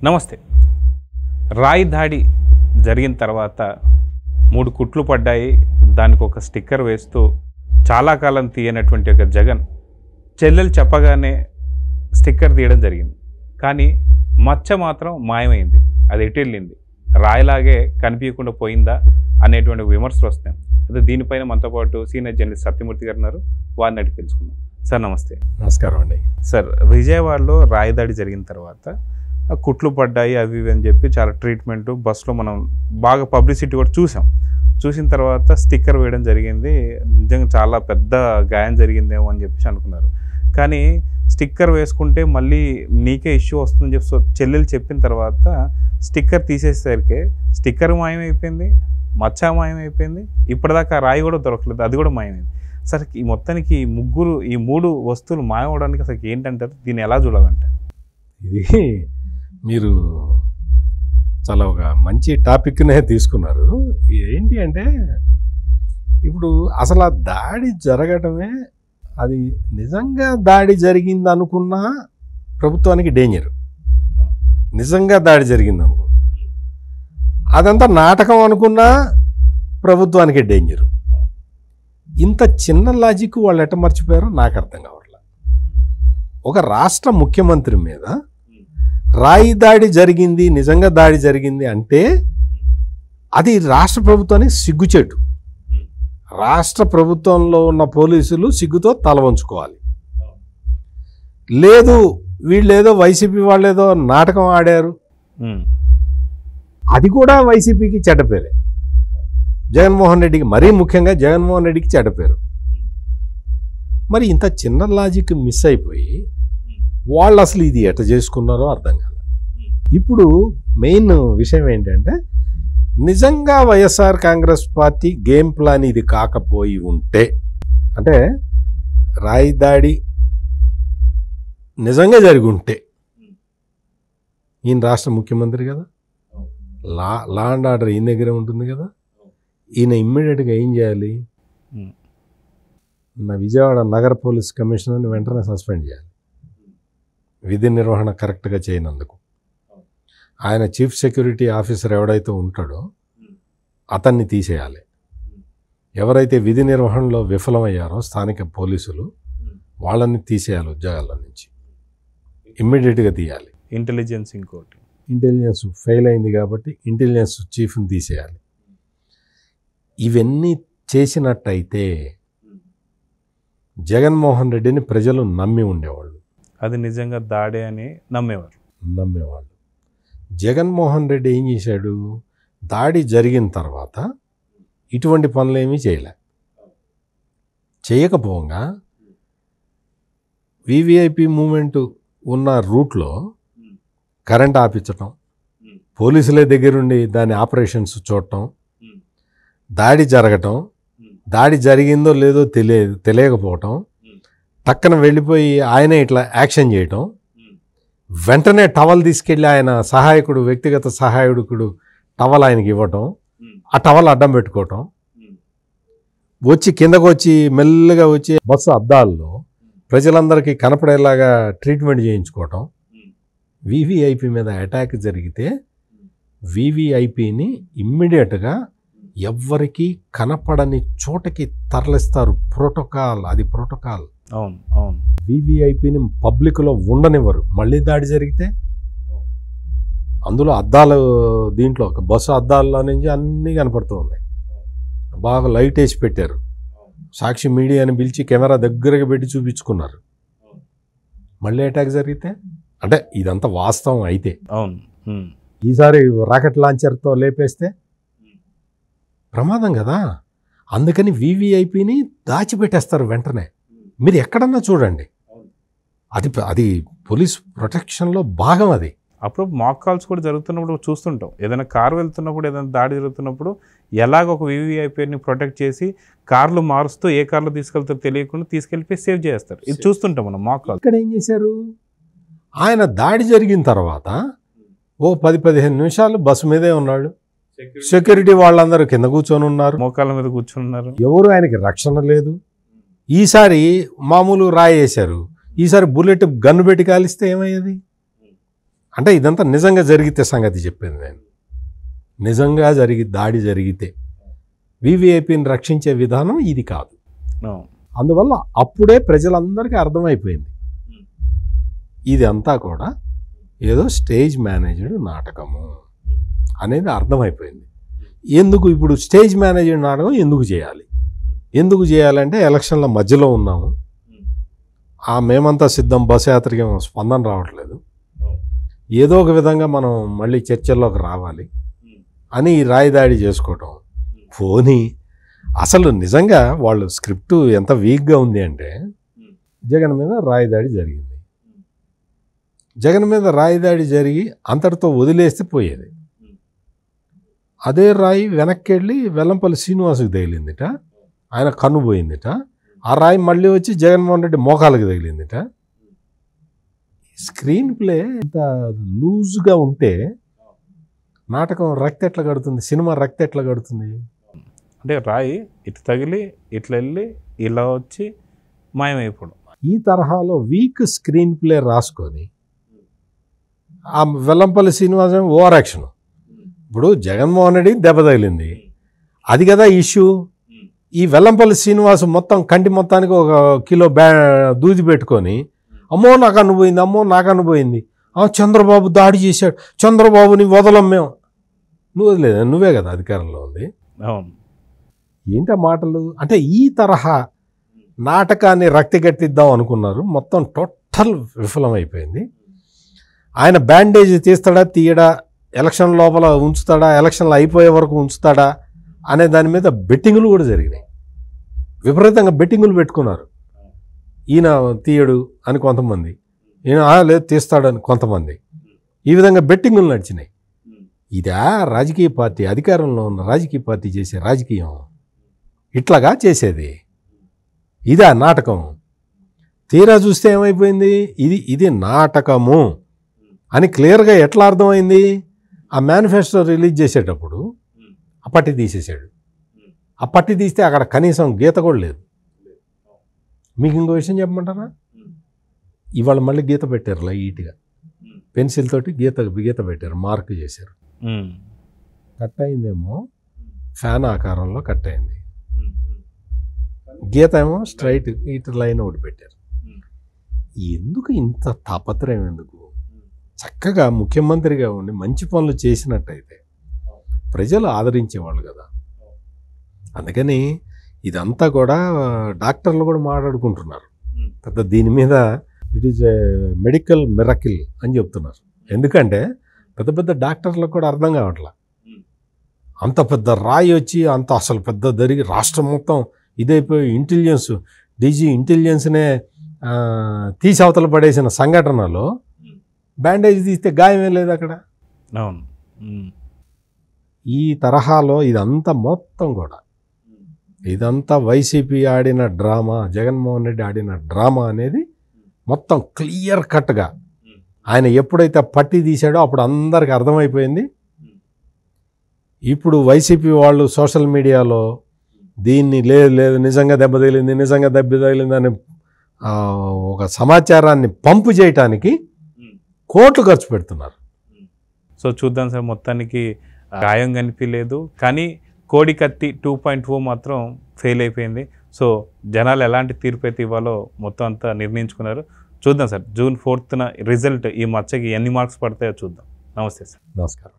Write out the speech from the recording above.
నమస్తే. రాయి దాడి జరిగిన తర్వాత 3 కుట్లు పడ్డాయి. దానికి ఒక స్టిక్కర్ వేస్తూ చాలా కాలం తీయనటువంటి ఒక జగన్ చెల్లెలు చెప్పగానే స్టిక్కర్ తీయడం జరిగింది. కానీ మచ్చ మాత్రం మాయమైంది. అది ఎటు వెళ్ళింది, రాయిలాగే కనిపించకుండా పోయిందా అనేటువంటి విమర్శలు వస్తాయి. అదే దీనిపైన మనతో పాటు సీనియర్ జర్నలిస్ట్ సత్యమూర్తి గారు ఉన్నారు. వారిని అడిగి తెలుసుకుందాం. సార్ నమస్తే. నమస్కారం అండి. సార్, విజయవాడలో రాయి దాడి జరిగిన తర్వాత కుట్లు పడ్డాయి అవి ఇవి అని చెప్పి చాలా ట్రీట్మెంటు బస్సులో మనం బాగా పబ్లిసిటీ కూడా చూసిన తర్వాత స్టిక్కర్ వేయడం జరిగింది. నిజంగా చాలా పెద్ద గాయం జరిగిందేమో అని చెప్పేసి అనుకున్నారు. కానీ స్టిక్కర్ వేసుకుంటే మళ్ళీ నీకే ఇష్యూ వస్తుందని చెప్పి చెల్లెలు చెప్పిన తర్వాత స్టిక్కర్ తీసేసరికి స్టిక్కర్ మాయమైపోయింది, మచ్చ మాయమైపోయింది, ఇప్పటిదాకా రాయి కూడా దొరకలేదు, అది కూడా మాయమైంది. అసలు ఈ మొత్తానికి ఈ మూడు వస్తువులు మాయమవడానికి అసలు ఏంటంటారు? దీన్ని ఎలా చూడాలంటే? ఇది మీరు చాలా ఒక మంచి టాపిక్నే తీసుకున్నారు. ఏంటి అంటే ఇప్పుడు అసలు ఆ దాడి జరగటమే, అది నిజంగా దాడి జరిగింది అనుకున్నా ప్రభుత్వానికి డేంజర్. నిజంగా దాడి జరిగింది అనుకున్నా, అదంతా నాటకం అనుకున్నా ప్రభుత్వానికి డేంజర్. ఇంత చిన్న లాజిక్ వాళ్ళు ఎట్ట మర్చిపోయారో నాకు అర్థం కావట్లేదు. ఒక రాష్ట్ర ముఖ్యమంత్రి మీద రాయి దాడి జరిగింది, నిజంగా దాడి జరిగింది అంటే అది రాష్ట్ర ప్రభుత్వానికి సిగ్గుచేటు. రాష్ట్ర ప్రభుత్వంలో ఉన్న పోలీసులు సిగ్గుతో తల వంచుకోవాలి. లేదు వీళ్ళేదో వైసీపీ వాళ్ళేదో నాటకం ఆడారు, అది కూడా వైసీపీకి చెడ్డపేరే. జగన్మోహన్ రెడ్డికి, మరీ ముఖ్యంగా జగన్మోహన్ రెడ్డికి చెడ్డపేరు. మరి ఇంత చిన్న లాజిక్ మిస్ అయిపోయి వాళ్ళు అసలు ఇది ఎట్ట చేసుకున్నారో అర్థం కాదు. ఇప్పుడు మెయిన్ విషయం ఏంటంటే, నిజంగా YSR Congress party game plan ఇది కాకపోయి ఉంటే, అంటే రాయి దాడి నిజంగా జరిగి ఉంటే, ఈయన రాష్ట్ర ముఖ్యమంత్రి కదా, లా అండ్ ఆర్డర్ ఈయన దగ్గరే ఉంటుంది కదా, ఈయన ఇమ్మీడియట్గా ఏం చేయాలి? విజయవాడ నగర పోలీస్ కమిషనర్ని వెంటనే సస్పెండ్ చేయాలి, విధి నిర్వహణ కరెక్ట్గా చేయనందుకు. ఆయన చీఫ్ సెక్యూరిటీ ఆఫీసర్ ఎవడైతే ఉంటాడో అతన్ని తీసేయాలి. ఎవరైతే విధి నిర్వహణలో విఫలమయ్యారో స్థానిక పోలీసులు, వాళ్ళని తీసేయాలి ఉద్యోగాల నుంచి, ఇమ్మీడియట్గా తీయాలి. ఇంటెలిజెన్స్ ఫెయిల్ అయింది కాబట్టి ఇంటెలిజెన్స్ చీఫ్ని తీసేయాలి. ఇవన్నీ చేసినట్టయితే జగన్మోహన్ రెడ్డిని ప్రజలు నమ్మి ఉండేవాళ్ళు. అది నిజంగా దాడే అని నమ్మేవాళ్ళు. జగన్మోహన్ రెడ్డి ఏం చేశాడు? దాడి జరిగిన తర్వాత ఇటువంటి పనులు ఏమీ చేయకపోగా వివిఐపి మూమెంట్ ఉన్న రూట్లో కరెంట్ ఆపించటం, పోలీసులే దగ్గరుండి దాని ఆపరేషన్స్ చూడటం, దాడి జరగటం, దాడి జరిగిందో లేదో తెలియకపోవటం, టక్కన వెళ్ళిపోయి ఆయనే ఇట్లా యాక్షన్ చేయటం, వెంటనే టవల్ తీసుకెళ్ళి ఆయన సహాయకుడు, వ్యక్తిగత సహాయకుడు టవల్ ఆయనకి ఇవ్వటం, ఆ టవల్ అడ్డం పెట్టుకోవటం, వచ్చి కిందకు వచ్చి మెల్లగా వచ్చి బస్సు అద్దాల్లో ప్రజలందరికీ కనపడేలాగా ట్రీట్మెంట్ చేయించుకోవటం. వివిఐపి మీద అటాక్ జరిగితే వివిఐపిని ఇమ్మీడియట్గా ఎవ్వరికి కనపడని చోటకి తరలిస్తారు. ప్రోటోకాల్, అది ప్రోటోకాల్. అవును. వివిఐపిని పబ్లిక్లో ఉండనివ్వరు. మళ్ళీ దాడి జరిగితే అందులో అద్దాలు, దీంట్లో బస్సు అద్దాల్లో నుంచి అన్నీ కనపడుతూ ఉన్నాయి. బాగా లైట్ వేసి పెట్టారు. సాక్షి మీడియాని పిలిచి కెమెరా దగ్గరగా పెట్టి చూపించుకున్నారు. మళ్ళీ అటాక్ జరిగితే, అంటే ఇదంతా వాస్తవం అయితే, ఈసారి రాకెట్ లాంచర్తో లేపేస్తే ప్రమాదం కదా. అందుకని వివిఐపిని దాచిపెట్టేస్తారు వెంటనే. మీరు ఎక్కడన్నా చూడండి, అది పోలీస్ ప్రొటెక్షన్లో భాగం. అది అప్పుడు మాక్ కాల్స్ కూడా జరుగుతున్నప్పుడు చూస్తుంటాం. ఏదైనా కారు వెళ్తున్నప్పుడు, ఏదైనా దాడి జరుగుతున్నప్పుడు ఎలాగ ఒక వివిఐపిని ప్రొటెక్ట్ చేసి కార్లు మారుస్తూ ఏ కార్లో తీసుకెళ్తారో తెలియకుండా తీసుకెళ్ళిపోయి సేవ్ చేస్తారు. ఇది చూస్తుంటాం మనం మాక్ కాల్. ఇక్కడ ఏం చేశారు? ఆయన దాడి జరిగిన తర్వాత ఓ 10-15 నిమిషాలు బస్సు మీదే ఉన్నాడు. సెక్యూరిటీ వాళ్ళందరూ కింద కూర్చొని ఉన్నారు, మోకాళ్ళ మీద కూర్చున్నారు. ఎవరు ఆయనకి రక్షణ లేదు. ఈసారి మామూలు రాయి వేశారు, ఈసారి బుల్లెట్ గన్ను పెట్టి కాలిస్తే ఏమయ్యేది? అంటే ఇదంతా నిజంగా జరిగితే సంగతి చెప్పింది నేను. నిజంగా దాడి జరిగితే వివిఐపిని రక్షించే విధానం ఇది కాదు. అందువల్ల అప్పుడే ప్రజలందరికీ అర్థమైపోయింది ఇది అంతా కూడా ఏదో స్టేజ్ మేనేజ్డ్ నాటకము అనేది అర్థమైపోయింది. ఎందుకు ఇప్పుడు స్టేజ్ మేనేజ్డ్ నాటకం ఎందుకు చేయాలంటే ఎలక్షన్ల మధ్యలో ఉన్నాము, మేమంతా సిద్ధం, బస్ యాత్రకి స్పందన రావట్లేదు, ఏదో ఒక విధంగా మనం మళ్ళీ చర్చల్లోకి రావాలి అని రాయిదాడి చేసుకోవటం. పోనీ అసలు నిజంగా వాళ్ళు స్క్రిప్ట్ ఎంత వీక్గా ఉంది అంటే జగన్ మీద రాయిదాడి జరిగింది. జగన్ మీద రాయిదాడి జరిగి అంతటితో వదిలేస్తే పోయేది. అదే రాయి వెనక్కి వెళ్ళి వెల్లంపల్లి శ్రీనివాసుకి తగిలిందిట, ఆయన కన్ను పోయిందిట. ఆ రాయి మళ్ళీ వచ్చి జగన్మోహన్ రెడ్డి మోకాలకు తగిలిందిట. స్క్రీన్ ప్లే ఇంత లూజ్గా ఉంటే నాటకం రక్త ఎట్లా కడుతుంది, సినిమా రక్త ఎట్లా కడుతుంది? అంటే రాయి ఇటు తగిలి ఇట్లా వెళ్ళి ఇలా వచ్చి మాయమైపోవడం. ఈ తరహాలో వీక్ స్క్రీన్ ప్లే రాసుకొని ఆ వెల్లంపల్లి శ్రీనివాసం ఓవర్ యాక్షన్. ఇప్పుడు జగన్మోహన్ రెడ్డి దెబ్బ తగిలింది, అది కదా ఇష్యూ. ఈ వెల్లంపల్లి శ్రీనివాసం మొత్తం కంటి మొత్తానికి 1 కిలో దూది పెట్టుకొని అమ్మో నాకు అనుపోయింది, అమ్మో నాకు అనుపోయింది, చంద్రబాబు దాడి చేశాడు, చంద్రబాబుని వదలం మేము. నువ్వు వదిలేదు, నువ్వే కదా అధికారంలో ఉంది. అవును, ఏంటి ఆ మాటలు? అంటే ఈ తరహా నాటకాన్ని రక్తిగట్టిద్దాం అనుకున్నారు, మొత్తం టోటల్ విఫలమైపోయింది. ఆయన బ్యాండేజ్ తీస్తాడా తీయడా, ఎలక్షన్ లోపల ఉంచుతాడా, ఎలక్షన్లు అయిపోయే వరకు ఉంచుతాడా అనే దాని మీద బెట్టింగులు కూడా జరిగినాయి. విపరీతంగా బెట్టింగులు పెట్టుకున్నారు. ఈయన తీయడు అని కొంతమంది, ఈయన లేదు తీస్తాడని కొంతమంది. ఈ విధంగా బెట్టింగులు నడిచినాయి. ఇదా రాజకీయ పార్టీ, అధికారంలో ఉన్న రాజకీయ పార్టీ చేసే రాజకీయం? ఇట్లాగా చేసేది? ఇదా నాటకం? తీరా చూస్తే ఏమైపోయింది, ఇది నాటకము అని క్లియర్గా ఎట్లా అర్థమైంది? ఆ మేనిఫెస్టో రిలీజ్ చేసేటప్పుడు ఆ పట్టి తీసేసాడు. ఆ పట్టి తీస్తే అక్కడ కనీసం గీత కూడా లేదు. మీకు ఇంకో విషయం చెప్పమంటారా? ఇవాళ మళ్ళీ గీత పెట్టారు, లైట్గా పెన్సిల్ తోటి గీత పెట్టారు, మార్క్ చేశారు. కట్ అయిందేమో ఫ్యాన్ ఆకారంలో కట్ అయింది, గీత ఏమో స్ట్రైట్ ఇటు లైన్ ఒకటి పెట్టారు. ఎందుకు ఇంత తాపత్రయం? ఎందుకు? చక్కగా ముఖ్యమంత్రిగా ఉండి మంచి పనులు చేసినట్టయితే ప్రజలు ఆదరించేవాళ్ళు కదా. అందుకని ఇదంతా కూడా డాక్టర్లు కూడా మాట్లాడుకుంటున్నారు పెద్ద దీని మీద. It is a medical miracle అని చెప్తున్నారు. ఎందుకంటే పెద్ద పెద్ద డాక్టర్లకు కూడా అర్థం కావట్లా. అంత పెద్ద రాయి వచ్చి అంత అసలు పెద్ద జరిగి రాష్ట్రం మొత్తం ఇదైపోయి డీజీ ఇంటెలిజెన్స్నే తీసి అవతల పడేసిన సంఘటనలో బ్యాండేజ్ తీస్తే గాయమే లేదు అక్కడ. అవును, ఈ తరహాలో ఇదంతా మొత్తం కూడా ఇదంతా వైసీపీ ఆడిన డ్రామా, జగన్మోహన్ రెడ్డి ఆడిన డ్రామా అనేది మొత్తం క్లియర్ కట్గా ఆయన ఎప్పుడైతే పట్టి తీశాడో అప్పుడు అందరికి అర్థమైపోయింది. ఇప్పుడు వైసీపీ వాళ్ళు సోషల్ మీడియాలో దీన్ని లేదు నిజంగా దెబ్బ తగిలింది అని ఒక సమాచారాన్ని పంపు చేయటానికి కోట్లు ఖర్చు పెడుతున్నారు. సో చూద్దాం సార్, మొత్తానికి గాయం కనిపించలేదు, కానీ కోడి కత్తి 2.0 మాత్రం ఫెయిల్ అయిపోయింది. సో జనాలు ఎలాంటి తీర్పు అయితే ఇవ్వాలో మొత్తం అంతా నిర్ణయించుకున్నారు. చూద్దాం సార్, June 4th రిజల్ట్ ఈ మచ్చకి ఎన్ని మార్క్స్ పడతాయో చూద్దాం. నమస్తే సార్. నమస్కారం.